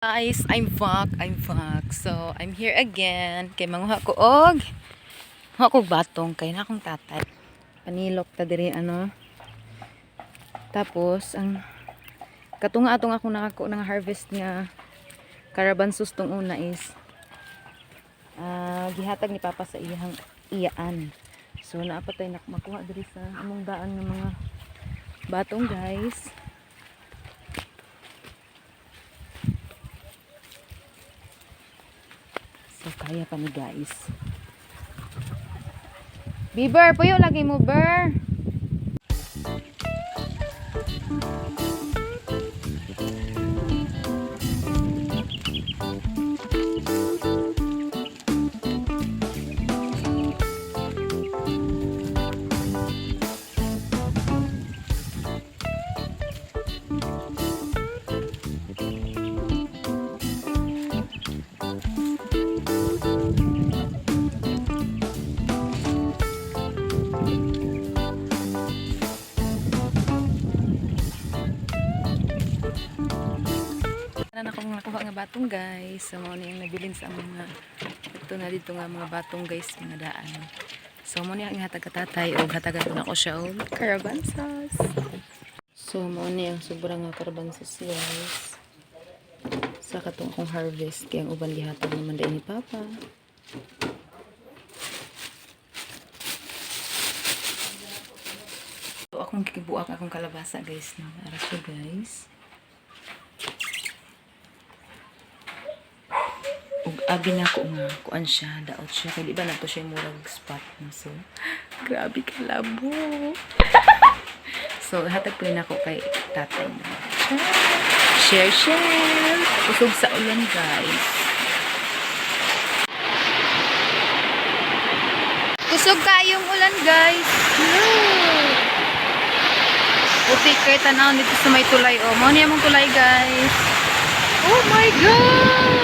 Guys, I'm back. So, I'm here again. Kay manguha ko og batong kay na akong tatay. Panilok ta diri ano. Tapos ang katunga atong akong nakako ng harvest nga carabansus tong una is gihatag ni Papa sa iyang iyaan. So, naapatay na makuha diri sa among daan ng mga batong, guys. So, kaya pa ni guys. Biber, puyo lagi mo, Ber. Na akong nakuha nga batong, guys. So mo ni ang nabilin sa mga dito nga mga batong, guys, mga daan. So mo ni ang hatag katatay o hatagan ko na ko siya og carabansas. So mo ni ang sobrang nga carabansas, guys. Sa katong akong harvest kay ang uban gihatag naman dai ni Papa. So akong kikibuak akong kalabasa, guys, no. Ara siya, guys. Ug abi na ko nga kuan siya, daot siya kay di ba nato siya murag spot na. So grabe ka labo. So hatag ko na ko kay tatay na. Share. Usog sa ulan, guys. Usog kayong ulan, guys. Puti kay tanaw dito sa may tulay. Oh, mo niya mong tulay, guys. Oh my God!